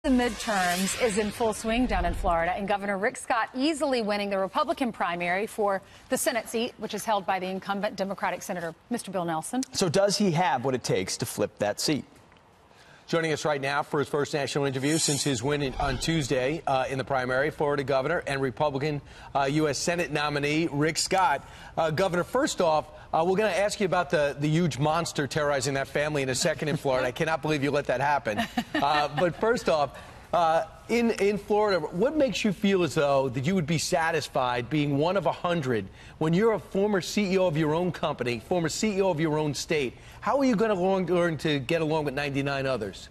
The midterms is in full swing down in Florida, and Governor Rick Scott easily winning the Republican primary for the Senate seat, which is held by the incumbent Democratic Senator, Mr. Bill Nelson. So does he have what it takes to flip that seat? Joining us right now for his first national interview since his win on Tuesday in the primary, Florida Governor and Republican U.S. Senate nominee Rick Scott. Governor, first off, we're going to ask you about the huge monster terrorizing that family in a second in Florida. I cannot believe you let that happen. But first off, in Florida, what makes you feel as though that you would be satisfied being one of 100 when you're a former CEO of your own company, former CEO of your own state? How are you going to learn to get along with 99 others?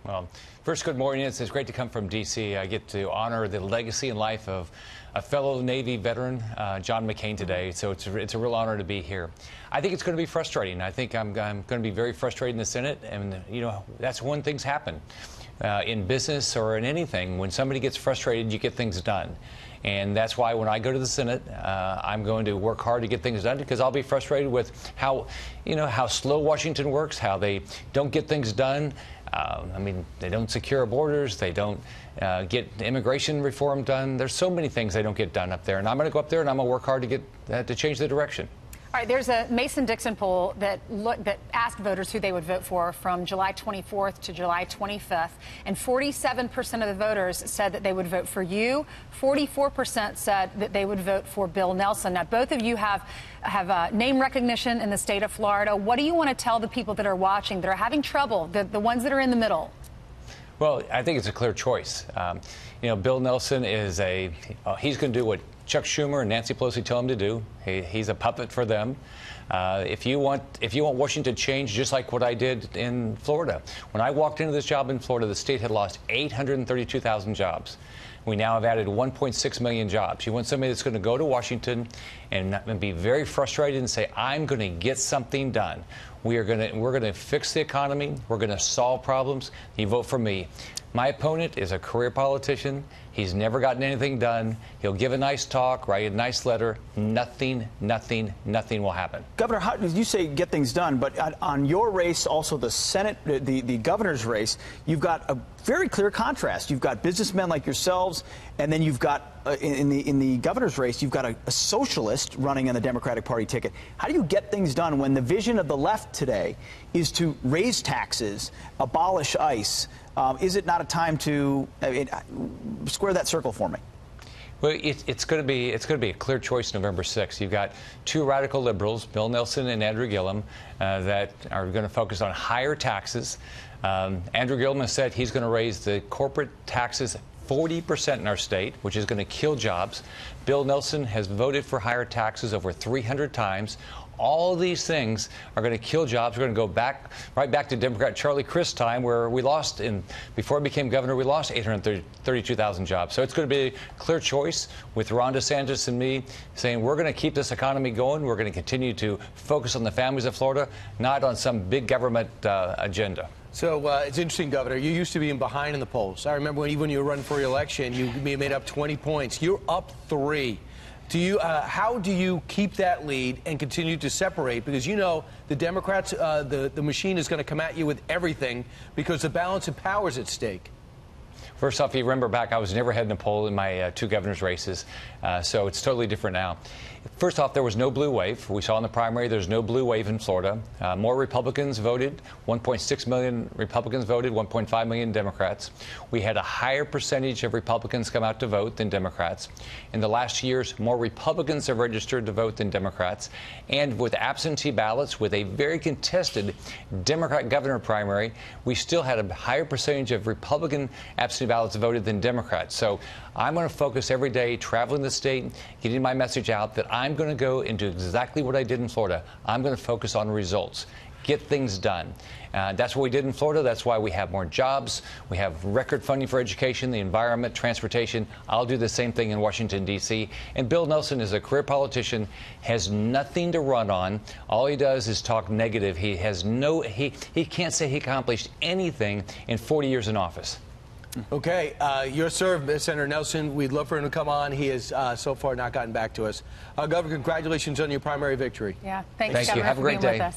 Well, first, good morning. It's great to come from D.C. I get to honor the legacy and life of a fellow Navy veteran, John McCain, today. So it's a real honor to be here. I think it's going to be frustrating. I think I'm going to be very frustrated in the Senate. And, you know, that's when things happen. In business or in anything, when somebody gets frustrated, you get things done. And that's why when I go to the Senate, I'm going to work hard to get things done, because I'll be frustrated with how slow Washington works, how they don't get things done. I mean, they don't secure our borders. They don't get immigration reform done. There's so many things they don't get done up there. And I'm going to go up there and I'm going to work hard to get to change the direction. All right, there's a Mason-Dixon poll that asked voters who they would vote for from July 24th to July 25th, and 47% of the voters said that they would vote for you. 44% said that they would vote for Bill Nelson. Now, both of you have name recognition in the state of Florida. What do you want to tell the people that are watching, that are having trouble, the ones that are in the middle? Well, I think it's a clear choice. You know, Bill Nelson is he's going to do what Chuck Schumer and Nancy Pelosi tell him to do. He's a puppet for them. If you want Washington to change, just like what I did in Florida. When I walked into this job in Florida, the state had lost 832,000 jobs. We now have added 1.6 million jobs. You want somebody that's going to go to Washington and be very frustrated and say, I'm going to get something done. We're going to fix the economy. We're going to solve problems. You vote for me. My opponent is a career politician. He's never gotten anything done. He'll give a nice talk, write a nice letter. Nothing will happen. Governor, how did you say get things done? But on your race, also the Senate, the governor's race, you've got a very clear contrast. You've got businessmen like yourselves, and then you've got in the governor's race, you've got a socialist running on the Democratic Party ticket. How do you get things done when the vision of the left today is to raise taxes, abolish ICE? Is it not a time to square that circle for me? Well, it's going to be a clear choice November 6th. You've got two radical liberals, Bill Nelson and Andrew Gillum, that are going to focus on higher taxes. Andrew Gillum has said he's going to raise the corporate taxes 40% in our state, which is going to kill jobs. Bill Nelson has voted for higher taxes over 300 times. All of these things are going to kill jobs. We're going to go right back to Democrat Charlie Crist's time, where we lost, before he became governor, we lost 832,000 jobs. So it's going to be a clear choice with Ron DeSantis and me saying we're going to keep this economy going. We're going to continue to focus on the families of Florida, not on some big government agenda. So it's interesting, Governor. You used to be behind in the polls. I remember even when you were running for re-election, you made up 20 points. You're up 3. How do you keep that lead and continue to separate? Because you know the Democrats, the machine is going to come at you with everything because the balance of power is at stake. First off, you remember back, I was never ahead in a poll in my 2 governor's races, so it's totally different now. First off, there was no blue wave. We saw in the primary there's no blue wave in Florida. More Republicans voted. 1.6 million Republicans voted, 1.5 million Democrats. We had a higher percentage of Republicans come out to vote than Democrats. In the last years, more Republicans have registered to vote than Democrats. And with absentee ballots, with a very contested Democrat governor primary, we still had a higher percentage of Republican absentee ballots voted than Democrats. So I'm going to focus every day traveling the state, getting my message out that I'm going to go into exactly what I did in Florida. I'm going to focus on results, get things done. That's what we did in Florida. That's why we have more jobs. We have record funding for education, the environment, transportation. I'll do the same thing in Washington, D.C. And Bill Nelson is a career politician, has nothing to run on. All he does is talk negative. He can't say he accomplished anything in 40 years in office. Okay, your serve, Senator Nelson. We'd love for him to come on. He has so far not gotten back to us. Governor, congratulations on your primary victory. Yeah, thanks, Thank you. Governor, Have a great for being day. with us.